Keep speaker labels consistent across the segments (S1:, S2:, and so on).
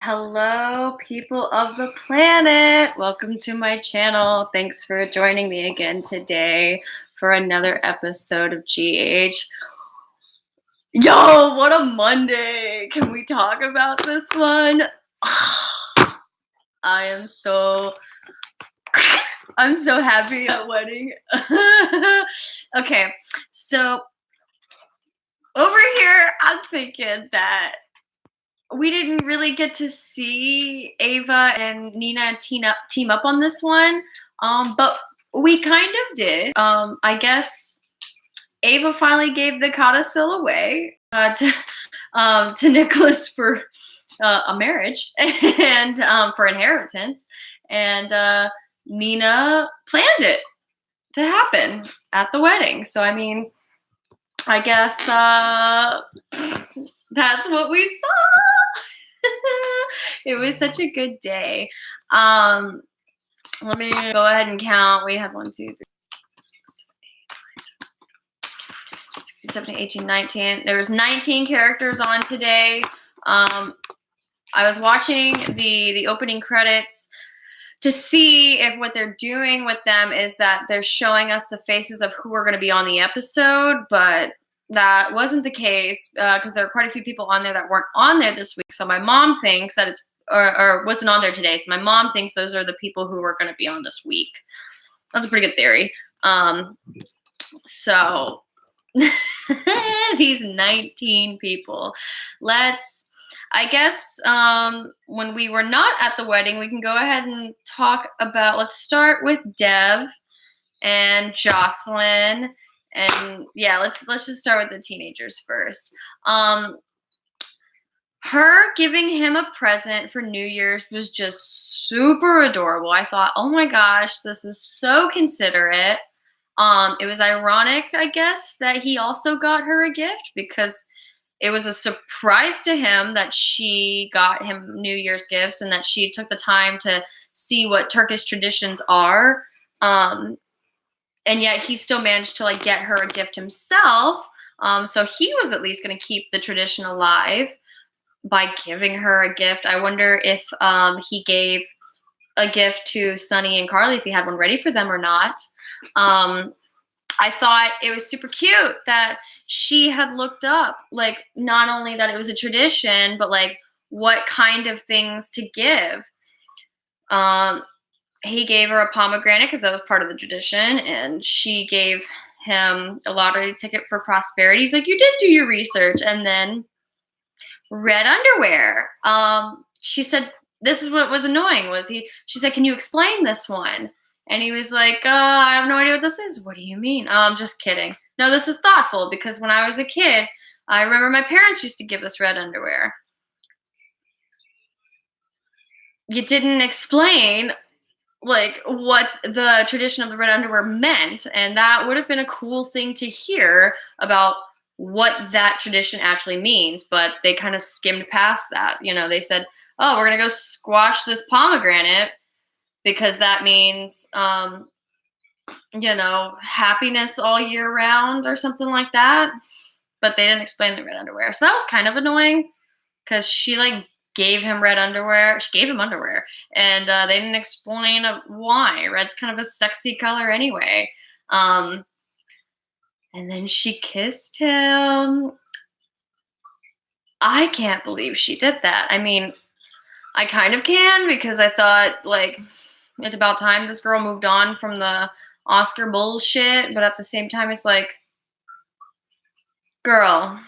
S1: Hello, people of the planet. Welcome to my channel. Thanks for joining me again today for another episode of GH. Yo, what a Monday. Can we talk about this one? I'm so happy at wedding. Okay, so over here, I'm thinking that we didn't really get to see Ava and Nina team up on this one, but we kind of did. I guess Ava finally gave the codicil away to Nikolas for a marriage and for inheritance, and Nina planned it to happen at the wedding. So I mean, I guess that's what we saw. It was such a good day. Let me go ahead and count. We have 1, 2, 3, 16, 17, 18, 19. There was 19 characters on today. I was watching the opening credits to see if what they're doing with them is that they're showing us the faces of who are going to be on the episode, but that wasn't the case because there are quite a few people on there that weren't on there this week. So my mom thinks that it's or wasn't on there today. So my mom thinks those are the people who are going to be on this week. That's a pretty good theory. So these 19 people. I guess when we were not at the wedding, we can go ahead and talk about, let's start with Deb and Jocelyn. And yeah, let's just start with the teenagers first. Her giving him a present for New Year's was just super adorable. I thought, oh my gosh, this is so considerate. It was ironic, I guess, that he also got her a gift because it was a surprise to him that she got him New Year's gifts and that she took the time to see what Turkish traditions are. And yet he still managed to get her a gift himself. So he was at least going to keep the tradition alive by giving her a gift. I wonder if he gave a gift to Sunny and Carly, if he had one ready for them or not. I thought it was super cute that she had looked up, not only that it was a tradition, but what kind of things to give. He gave her a pomegranate because that was part of the tradition, and she gave him a lottery ticket for prosperity. He's like, you did do your research. And then red underwear. She said, this is what was annoying, she said, can you explain this one? And he was like, I have no idea what this is. What do you mean? I'm just kidding. No, this is thoughtful because when I was a kid, I remember my parents used to give us red underwear. You didn't explain what the tradition of the red underwear meant, and that would have been a cool thing to hear about what that tradition actually means, but they kind of skimmed past that. They said, oh, we're going to go squash this pomegranate because that means, happiness all year round or something like that. But they didn't explain the red underwear. So that was kind of annoying because she gave him red underwear. She gave him underwear. And they didn't explain why. Red's kind of a sexy color anyway. And then she kissed him. I can't believe she did that. I mean, I kind of can because I thought, it's about time this girl moved on from the Oscar bullshit. But at the same time, it's girl,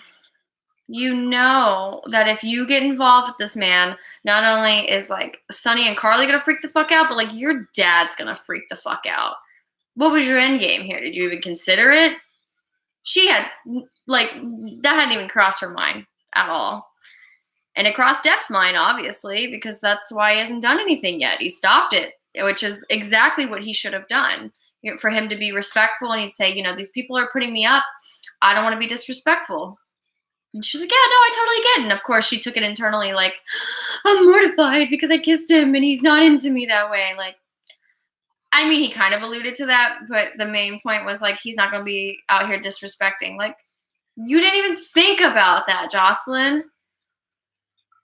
S1: you know that if you get involved with this man, not only is Sunny and Carly gonna freak the fuck out, but your dad's gonna freak the fuck out. What was your end game here? Did you even consider it? She had that hadn't even crossed her mind at all. And it crossed Def's mind, obviously, because that's why he hasn't done anything yet. He stopped it, which is exactly what he should have done. For him to be respectful and he'd say, these people are putting me up. I don't want to be disrespectful. And she was like, yeah, no, I totally get it. And of course she took it internally I'm mortified because I kissed him and he's not into me that way. I mean, he kind of alluded to that, but the main point was he's not going to be out here disrespecting. You didn't even think about that, Jocelyn.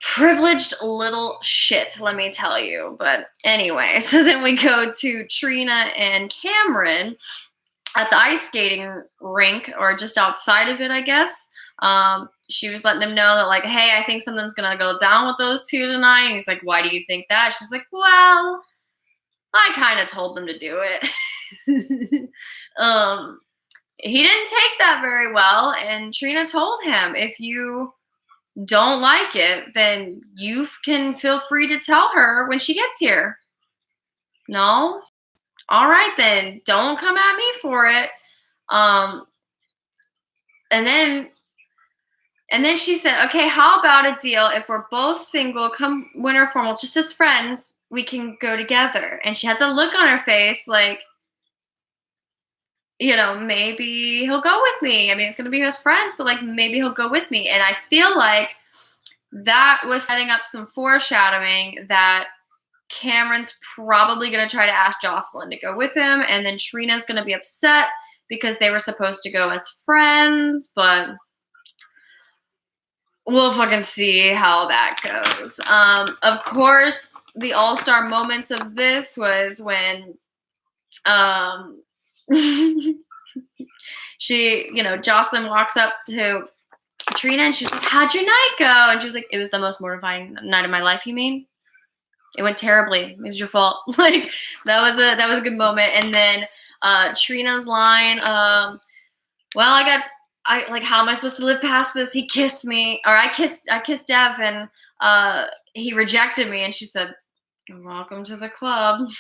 S1: privileged little shit, let me tell you. But anyway, so then we go to Trina and Cameron at the ice skating rink, or just outside of it, I guess. She was letting him know that, like, hey, I think something's gonna go down with those two tonight. And he's like, why do you think that? She's like, well, I kind of told them to do it. He didn't take that very well, and Trina told him, if you don't like it, then you can feel free to tell her when she gets here. No? All right, then. Don't come at me for it. And then she said, okay, how about a deal? If we're both single, come winter formal, just as friends, we can go together. And she had the look on her face like, maybe he'll go with me. I mean, it's going to be best friends, but like maybe he'll go with me. And I feel like that was setting up some foreshadowing that Cameron's probably going to try to ask Jocelyn to go with him. And then Trina's going to be upset because they were supposed to go as friends, but we'll fucking see how that goes. Of course, the all-star moments of this was when Jocelyn walks up to Trina and she's like, how'd your night go? And she was like, it was the most mortifying night of my life, you mean? It went terribly. It was your fault. Like, that was a good moment. And then Trina's line, well, how am I supposed to live past this? He kissed me, or I kissed Dev, and he rejected me. And she said, welcome to the club.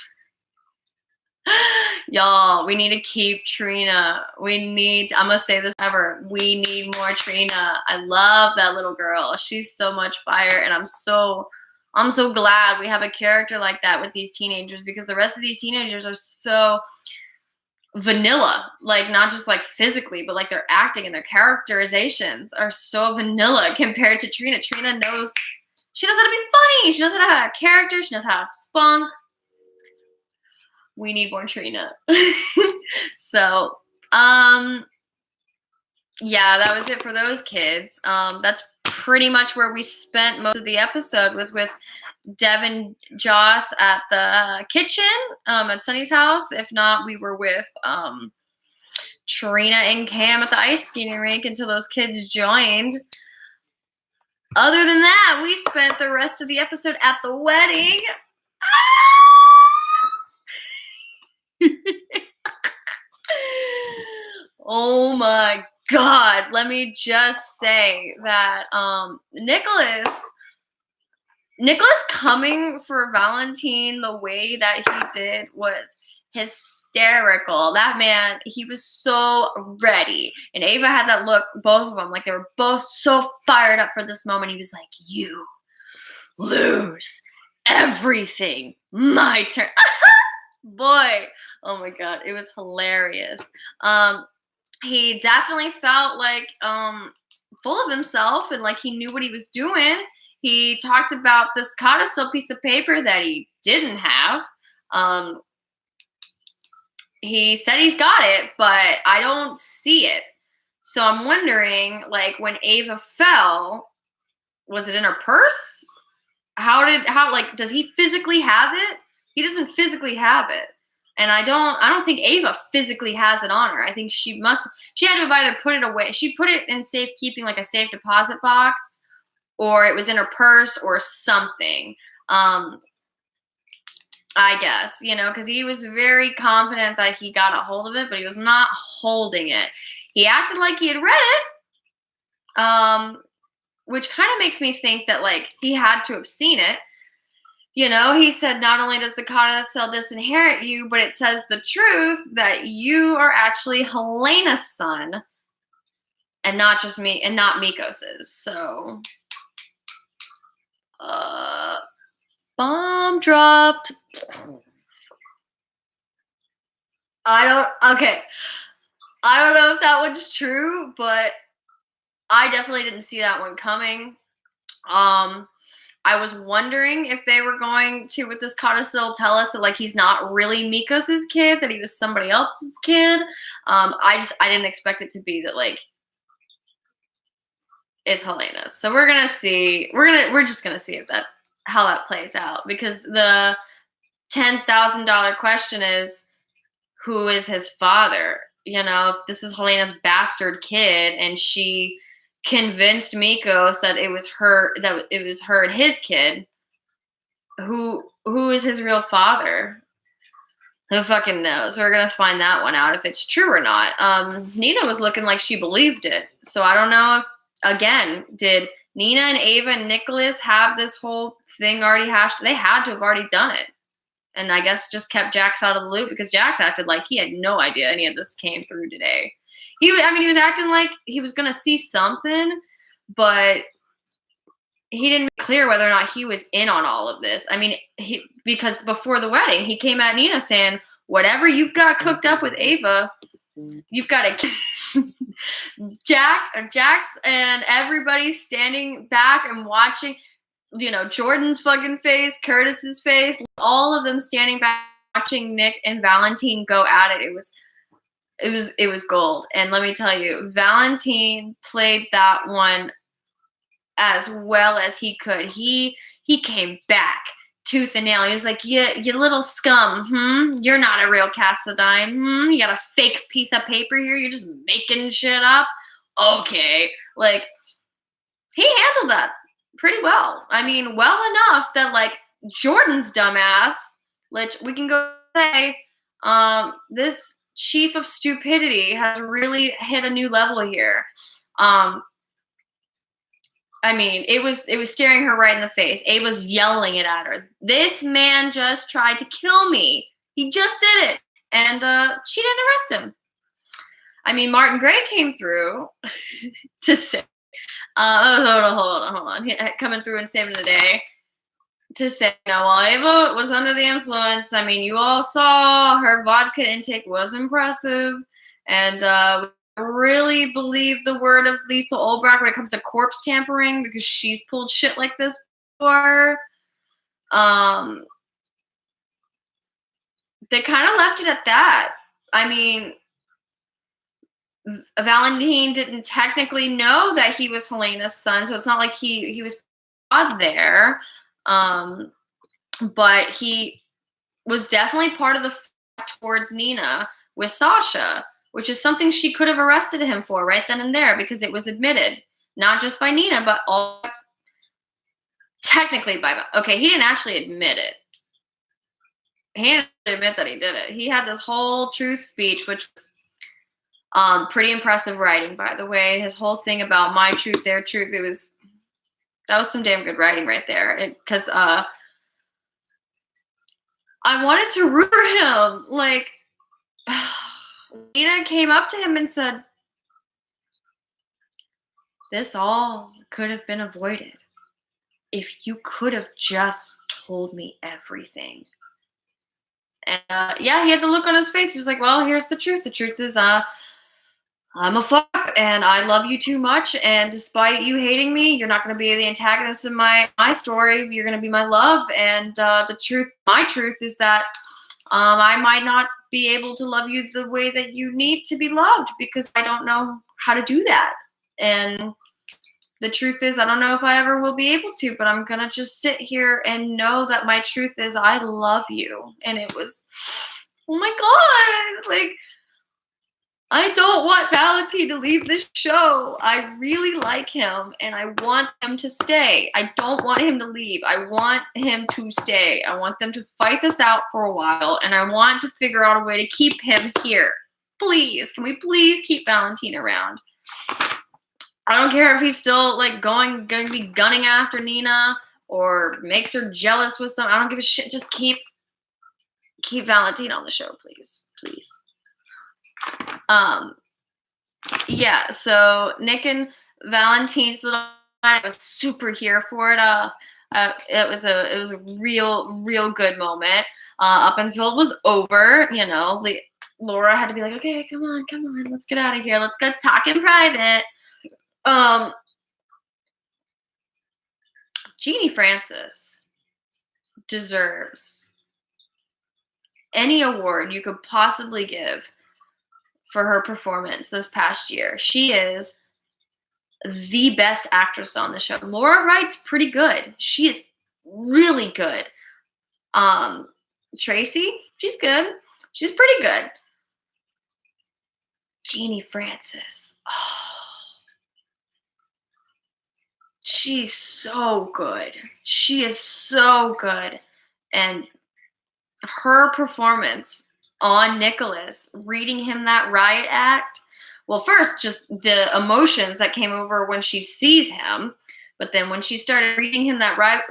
S1: Y'all, we need to keep Trina. I'm gonna say this ever. We need more Trina. I love that little girl. She's so much fire, and I'm so glad we have a character like that with these teenagers, because the rest of these teenagers are so vanilla, like not just like physically, but like their acting and their characterizations are so vanilla compared to Trina. Trina knows how to be funny. She knows how to have a character. She knows how to have spunk. We need more Trina. So, yeah, that was it for those kids. That's pretty much where we spent most of the episode, was with Deb and Joss at the kitchen at Sunny's house. If not, we were with Trina and Cam at the ice skating rink until those kids joined. Other than that, we spent the rest of the episode at the wedding. Oh my God. Let me just say that Nikolas coming for Valentine the way that he did was hysterical. That man, he was so ready. And Ava had that look, both of them, like they were both so fired up for this moment. He was like, you lose everything. My turn. Boy, oh my God, it was hilarious. He definitely felt like full of himself, and like he knew what he was doing. He talked about this codicil piece of paper that he didn't have. He said he's got it, but I don't see it. So I'm wondering, like, when Ava fell, was it in her purse? Does he physically have it? He doesn't physically have it. And I don't think Ava physically has it on her. I think she had to have either put it away. She put it in safekeeping, like a safe deposit box, or it was in her purse or something. I guess, because he was very confident that he got a hold of it, but he was not holding it. He acted like he had read it, which kind of makes me think that, like, he had to have seen it. He said not only does the codicil disinherit you, but it says the truth that you are actually Helena's son and not just me, and not Mikos's. So, bomb dropped. I don't know if that one's true, but I definitely didn't see that one coming. I was wondering if they were going to, with this codicil, tell us that, like, he's not really Mikos's kid, that he was somebody else's kid. I didn't expect it to be that, like, is Helena's. So we're gonna see. We're just gonna see how that plays out, because the $10,000 question is, who is his father? You know, if this is Helena's bastard kid, and she convinced Mikos that it was her and his kid, who is his real father? Who fucking knows? We're gonna find that one out if it's true or not. Nina was looking like she believed it, so I don't know if, again, did Nina and Ava and Nikolas have this whole thing already hashed? They had to have already done it, and I guess just kept Jax out of the loop, because Jax acted like he had no idea any of this came through today. He was acting like he was gonna see something, but he didn't make clear whether or not he was in on all of this. I mean, because before the wedding, he came at Nina saying, whatever you've got cooked up with Ava, you've got to. Jax and everybody's standing back and watching, you know, Jordan's fucking face, Curtis's face, all of them standing back watching Nick and Valentine go at it. It was gold. And let me tell you, Valentine played that one as well as he could. He came back tooth and nail. He was like, you little scum, you're not a real Cassadine, you got a fake piece of paper here, you're just making shit up. Okay. Like, he handled that pretty well. I mean, well enough that, like, Jordan's dumbass, which we can go say, this chief of stupidity has really hit a new level here. I mean, it was staring her right in the face. Ava's yelling it at her. This man just tried to kill me. He just did it. And she didn't arrest him. I mean, Martin Gray came through to say, hold on. Coming through and saving the day to say, no, while Ava was under the influence, I mean, you all saw her vodka intake was impressive. And really believe the word of Lisa Olbrach when it comes to corpse tampering, because she's pulled shit like this before. They kind of left it at that. I mean, Valentine didn't technically know that he was Helena's son, so it's not like he was there. But he was definitely part of the fight towards Nina with Sasha, which is something she could have arrested him for right then and there, because it was admitted, not just by Nina, but all technically by, okay, he didn't actually admit it. He didn't admit that he did it. He had this whole truth speech, which was pretty impressive writing, by the way. His whole thing about my truth, their truth, that was some damn good writing right there. Because I wanted to root for him. Like, Nina came up to him and said, this all could have been avoided if you could have just told me everything. And yeah, he had the look on his face. He was like, well, here's the truth. The truth is I'm a fuck and I love you too much. And despite you hating me, you're not going to be the antagonist of my story. You're going to be my love. And my truth is that I might not be able to love you the way that you need to be loved, because I don't know how to do that. And the truth is, I don't know if I ever will be able to, but I'm going to just sit here and know that my truth is I love you. And it was, oh my God, like, I don't want Valentine to leave this show. I really like him and I want him to stay. I don't want him to leave. I want him to stay. I want them to fight this out for a while, and I want to figure out a way to keep him here. Please, can we please keep Valentine around? I don't care if he's still like going to be gunning after Nina or makes her jealous with something. I don't give a shit. Just keep Valentine on the show, please. Please. Yeah, so Nick and Valentine's little, I was super here for it. It was a real good moment. Up until it was over, you know, Laura had to be like, okay, come on, let's get out of here. Let's go talk in private. Genie Francis deserves any award you could possibly give for her performance this past year. She is the best actress on the show. Laura Wright's pretty good. She is really good. Tracy, she's good. She's pretty good. Genie Francis. Oh, she's so good. She is so good. And her performance on Nikolas, reading him that riot act. Well, first, just the emotions that came over when she sees him, but then when she started reading him that riot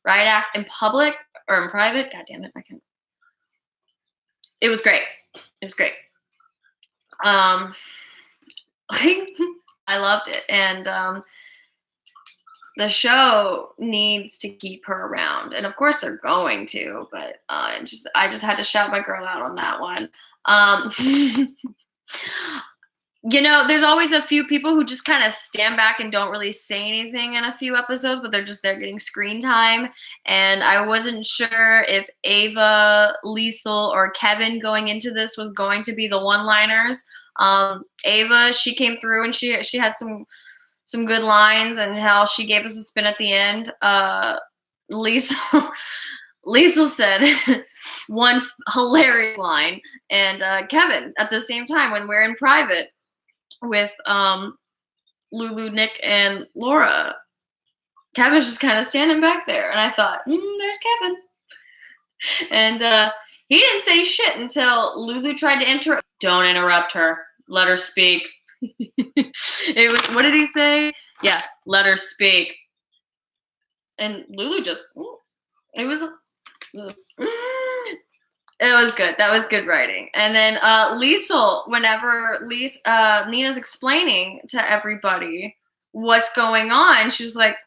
S1: act in public or in private, God damn it, I can't. It was great. It was great. I loved it, and the show needs to keep her around, and of course they're going to. But I just had to shout my girl out on that one. There's always a few people who just kind of stand back and don't really say anything in a few episodes, but they're just there getting screen time. And I wasn't sure if Ava, Liesel, or Kevin going into this was going to be the one-liners. Ava, she came through and she had some good lines, and how she gave us a spin at the end. Liesel said one hilarious line, and Kevin at the same time when we're in private with Lulu, Nick, and Laura. Kevin's just kind of standing back there, and I thought, there's Kevin. And he didn't say shit until Lulu tried to interrupt. Don't interrupt her. Let her speak. It was, what did he say? Yeah, let her speak. And Lulu just, it was good. That was good writing. And then Liesel, whenever Nina's explaining to everybody what's going on, she was like,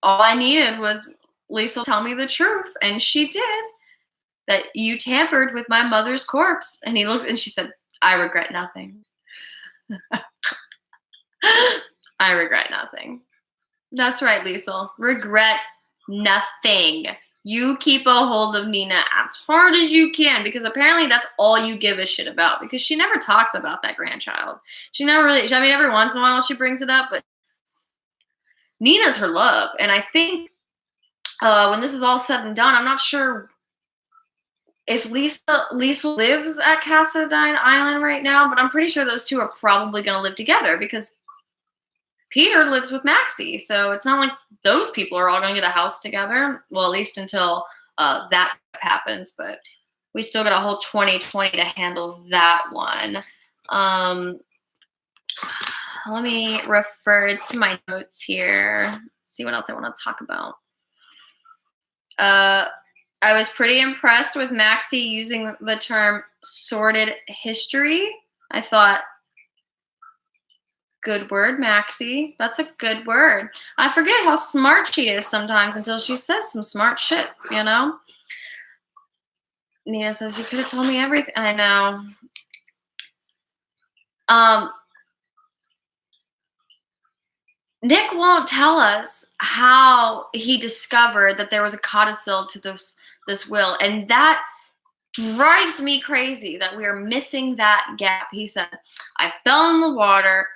S1: all I needed was Liesel tell me the truth. And she did. That you tampered with my mother's corpse. And he looked, and she said, I regret nothing. I regret nothing. That's right, Liesel. Regret nothing. You keep a hold of Nina as hard as you can, because apparently that's all you give a shit about, because she never talks about that grandchild. She never really, I mean, every once in a while she brings it up, but Nina's her love. And I think when this is all said and done, I'm not sure if Lisa lives at Cassadine Island right now, but I'm pretty sure those two are probably going to live together, because Peter lives with Maxie. So it's not like those people are all going to get a house together. Well, at least until that happens. But we still got a whole 2020 to handle that one. Let me refer to my notes here. See what else I want to talk about. I was pretty impressed with Maxie using the term sordid history. I thought, good word, Maxie. That's a good word. I forget how smart she is sometimes until she says some smart shit, you know? Nina says, you could have told me everything. I know. Nick won't tell us how he discovered that there was a codicil to this will, and that drives me crazy that we are missing that gap. He said, I fell in the water,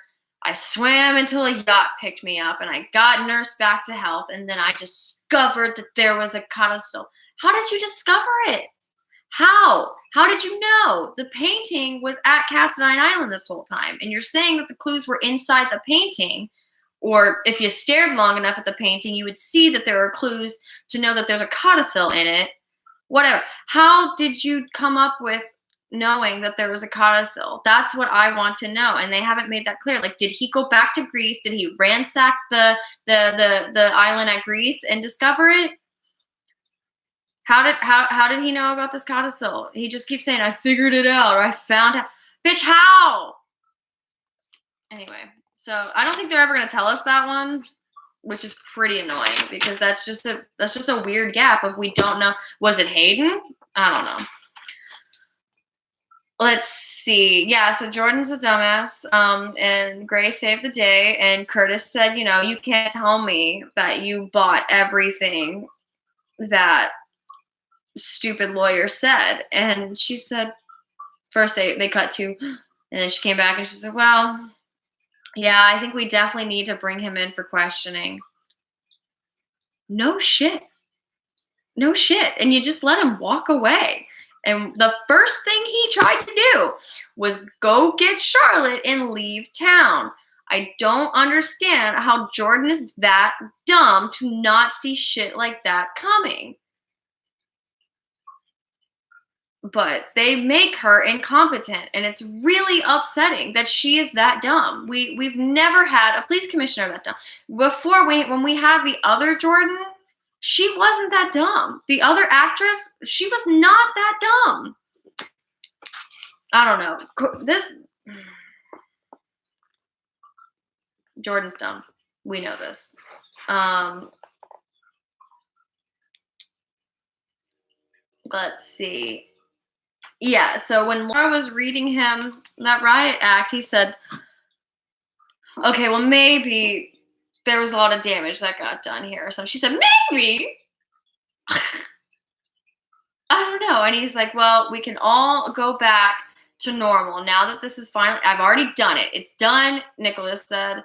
S1: I swam until a yacht picked me up, and I got nursed back to health, and then I discovered that there was a codicil. How did you discover it? How? How did you know? The painting was at Cassadine Island this whole time, and you're saying that the clues were inside the painting, or if you stared long enough at the painting, you would see that there are clues to know that there's a codicil in it. Whatever. How did you come up with knowing that there was a codicil? That's what I want to know, and they haven't made that clear. Like, did he go back to Greece? Did he ransack the island at Greece and discover it? How did he know about this codicil? He just keeps saying, I figured it out, or I found out. Bitch, how? Anyway, so I don't think they're ever going to tell us that one, which is pretty annoying, because that's just a weird gap of, we don't know. Was it Hayden? I don't know. Let's see. Yeah, so Jordan's a dumbass, and Gray saved the day, and Curtis said, you can't tell me that you bought everything that stupid lawyer said. And she said, first they cut to, and then she came back and she said, well, Yeah, I think we definitely need to bring him in for questioning. No shit. No shit. And you just let him walk away. And the first thing he tried to do was go get Charlotte and leave town. I don't understand how Jordan is that dumb to not see shit like that coming. But they make her incompetent, and it's really upsetting that she is that dumb. We've never had a police commissioner that dumb. Before, when we had the other Jordan, she wasn't that dumb. The other actress, she was not that dumb. I don't know. This Jordan's dumb. We know this. Let's see. Yeah, so when Laura was reading him that riot act, he said, okay, well, maybe there was a lot of damage that got done here. So she said, maybe. I don't know. And he's like, well, we can all go back to normal now that this is finally, I've already done it. It's done, Nikolas said.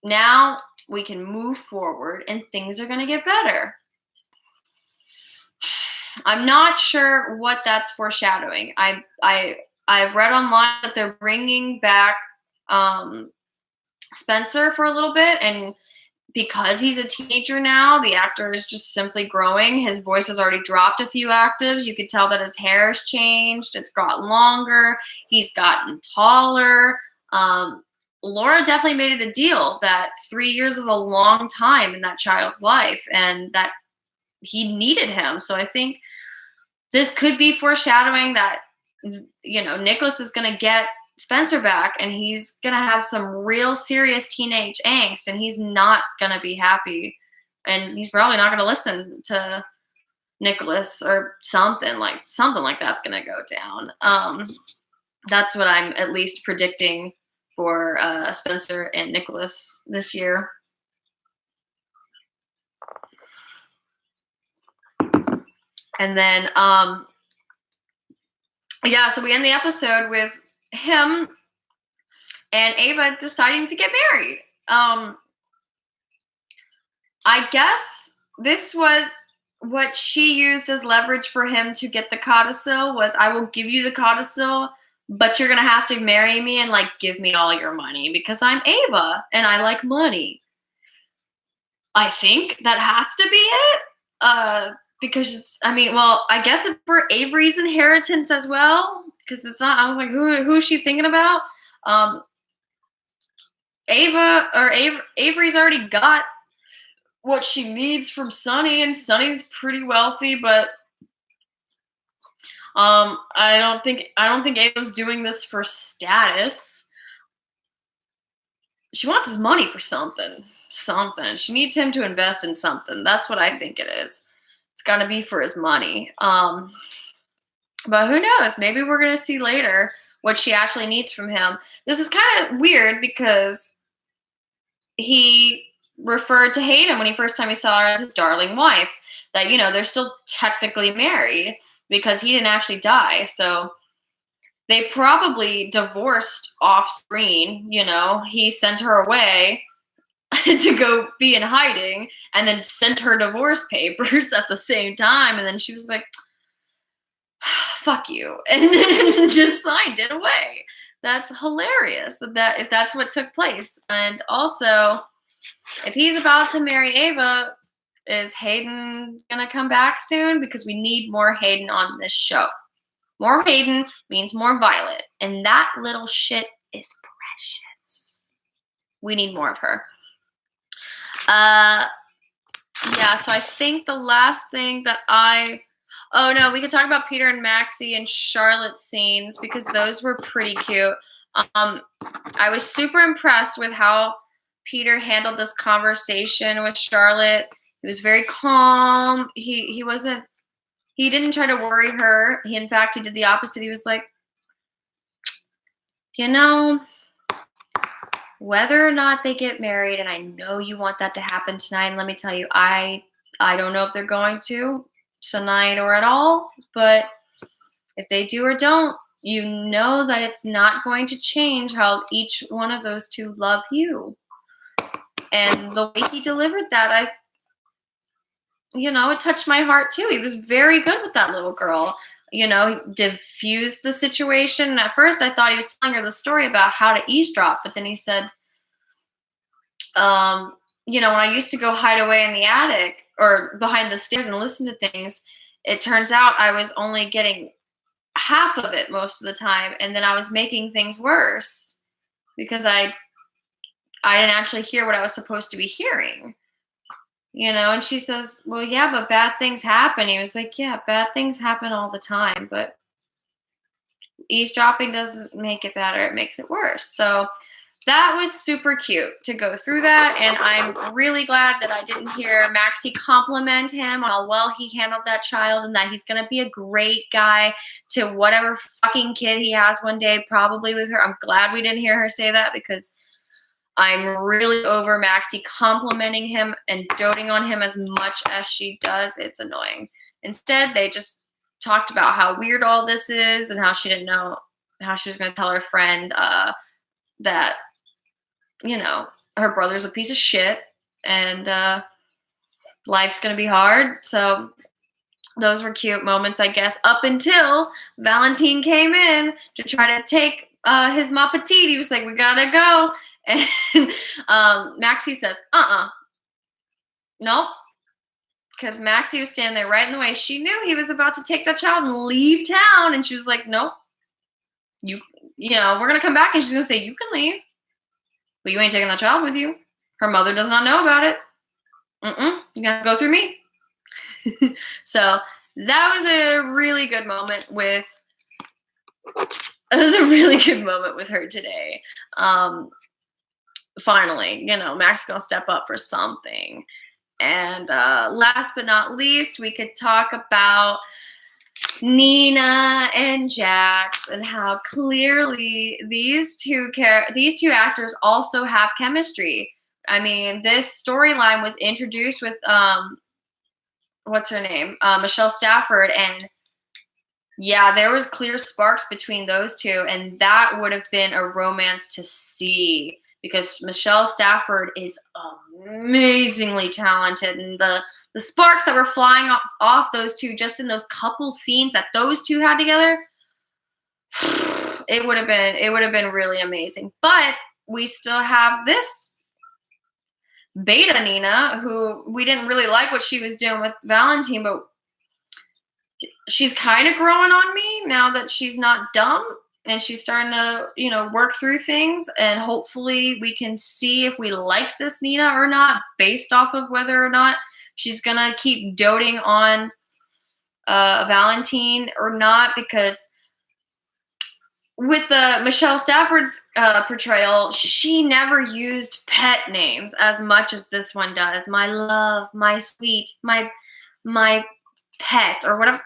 S1: Now we can move forward and things are going to get better. I'm not sure what that's foreshadowing. I've read online that they're bringing back Spencer for a little bit, and because he's a teenager now, the actor is just simply growing. His voice has already dropped a few octaves. You could tell that his hair's changed. It's gotten longer. He's gotten taller. Laura definitely made it a deal that 3 years is a long time in that child's life, and that he needed him. So I think this could be foreshadowing that, you know, Nikolas is going to get Spencer back, and he's going to have some real serious teenage angst, and he's not going to be happy, and he's probably not going to listen to Nikolas, or something like that's going to go down. That's what I'm at least predicting for Spencer and Nikolas this year. And then, yeah, so we end the episode with him and Ava deciding to get married. I guess this was what she used as leverage for him to get the codicil, was, I will give you the codicil, but you're going to have to marry me and, like, give me all your money because I'm Ava and I like money. I think that has to be it. Because it's, I mean, well, I guess it's for Avery's inheritance as well. Because it's not, I was like, who is she thinking about? Avery's already got what she needs from Sonny, and Sonny's pretty wealthy, but I don't think Ava's doing this for status. She wants his money for something. She needs him to invest in something. That's what I think it is. It's got to be for his money. But who knows? Maybe we're going to see later what she actually needs from him. This is kind of weird because he referred to Hayden when he first time he saw her as his darling wife. That, you know, they're still technically married because he didn't actually die. So they probably divorced off screen. You know, he sent her away to go be in hiding, and then sent her divorce papers at the same time, and then she was like, fuck you, and then just signed it away. That's hilarious that if that's what took place. And also, if he's about to marry Ava, is Hayden gonna come back soon? Because we need more Hayden on this show. More Hayden means more Violet, and that little shit is precious. We need more of her. Yeah, so I think the last thing that oh no, we could talk about Peter and Maxie and Charlotte's scenes, because those were pretty cute. I was super impressed with how Peter handled this conversation with Charlotte. He was very calm. He didn't try to worry her. In fact, he did the opposite. He was like, you know, whether or not they get married, and I know you want that to happen tonight, and let me tell you, I don't know if they're going to tonight or at all, but if they do or don't, you know that it's not going to change how each one of those two love you. And the way he delivered that, it touched my heart too. He was very good with that little girl. He diffused the situation. And at first I thought he was telling her the story about how to eavesdrop, but then he said, when I used to go hide away in the attic or behind the stairs and listen to things, it turns out I was only getting half of it most of the time. And then I was making things worse because I didn't actually hear what I was supposed to be hearing. And she says, well, yeah, but bad things happen. He was like, yeah, bad things happen all the time, but eavesdropping doesn't make it better. It makes it worse. So that was super cute to go through that. And I'm really glad that I didn't hear Maxie compliment him on how well he handled that child and that he's going to be a great guy to whatever fucking kid he has one day, probably with her. I'm glad we didn't hear her say that because I'm really over Maxie complimenting him and doting on him as much as she does. It's annoying. Instead, they just talked about how weird all this is and how she didn't know how she was going to tell her friend that, her brother's a piece of shit and life's going to be hard. So those were cute moments, I guess, up until Valentine came in to try to take his ma petite. He was like, we got to go. And Maxie says, nope. Because Maxie was standing there right in the way. She knew he was about to take that child and leave town. And she was like, nope. We're going to come back and she's going to say, you can leave. But you ain't taking that child with you. Her mother does not know about it. You got to go through me. So that was a really good moment with her today. Finally, Max gonna step up for something. And last but not least, we could talk about Nina and Jax and how clearly these two actors also have chemistry. I mean, this storyline was introduced with what's her name? Michelle Stafford, and yeah, there was clear sparks between those two, and that would have been a romance to see because Michelle Stafford is amazingly talented, and the sparks that were flying off those two just in those couple scenes that those two had together, it would have been really amazing. But we still have this beta Nina, who we didn't really like what she was doing with Valentine, but she's kind of growing on me now that she's not dumb and she's starting to, work through things. And hopefully we can see if we like this Nina or not based off of whether or not she's going to keep doting on Valentine or not. Because with the Michelle Stafford's portrayal, she never used pet names as much as this one does. My love, my sweet, my pet, or whatever.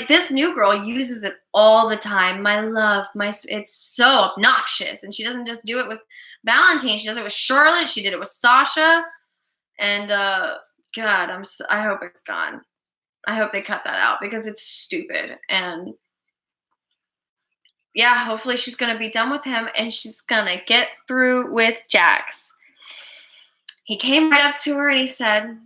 S1: This new girl uses it all the time. My love, it's so obnoxious. And she doesn't just do it with Valentine. She does it with Charlotte. She did it with Sasha. And God, I hope it's gone. I hope they cut that out because it's stupid. And yeah, hopefully she's going to be done with him and she's going to get through with Jax. He came right up to her and he said,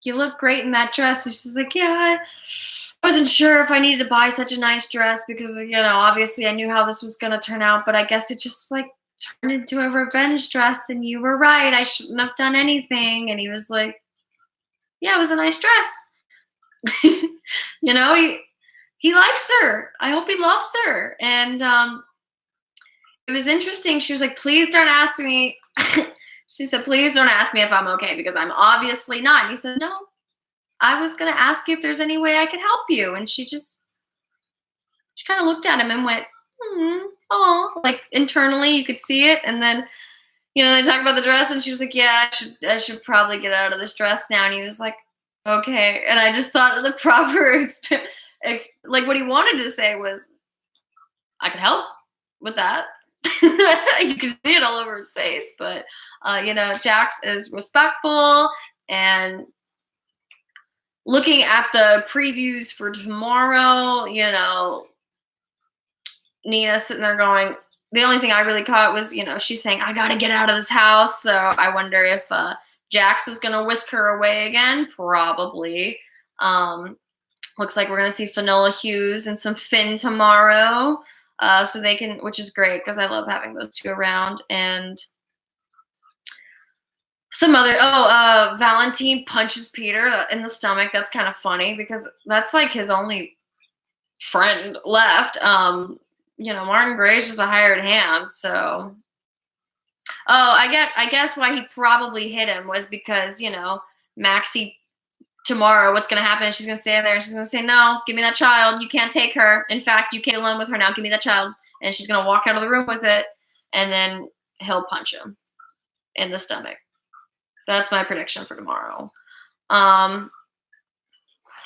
S1: you look great in that dress. And she's like, yeah, I wasn't sure if I needed to buy such a nice dress because, obviously I knew how this was going to turn out, but I guess it just turned into a revenge dress and you were right. I shouldn't have done anything. And he was like, yeah, it was a nice dress. He likes her. I hope he loves her. And it was interesting. She was like, please don't ask me. She said, please don't ask me if I'm okay because I'm obviously not. And he said, no, I was going to ask you if there's any way I could help you. And she kind of looked at him and went, oh, internally you could see it. And then, they talked about the dress and she was like, yeah, I should probably get out of this dress now. And he was like, okay. And I just thought the proper what he wanted to say was, I could help with that. You can see it all over his face, but Jax is respectful. And looking at the previews for tomorrow, Nina sitting there going, the only thing I really caught was, she's saying, I got to get out of this house. So I wonder if Jax is going to whisk her away again. Probably. Looks like we're going to see Finola Hughes and some Finn tomorrow. So they can, which is great because I love having those two around. And some other, Valentine punches Peter in the stomach. That's kind of funny because that's like his only friend left. Martin Gray's just a hired hand, so. Oh, I guess why he probably hit him was because, Maxie tomorrow, what's going to happen is she's going to stand there and she's going to say, no, give me that child. You can't take her. In fact, you can't alone with her now. Give me that child. And she's going to walk out of the room with it, and then he'll punch him in the stomach. That's my prediction for tomorrow.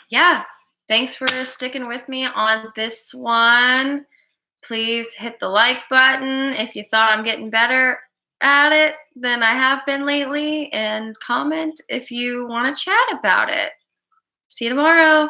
S1: Yeah. Thanks for sticking with me on this one. Please hit the like button if you thought I'm getting better at it than I have been lately, and comment if you want to chat about it. See you tomorrow.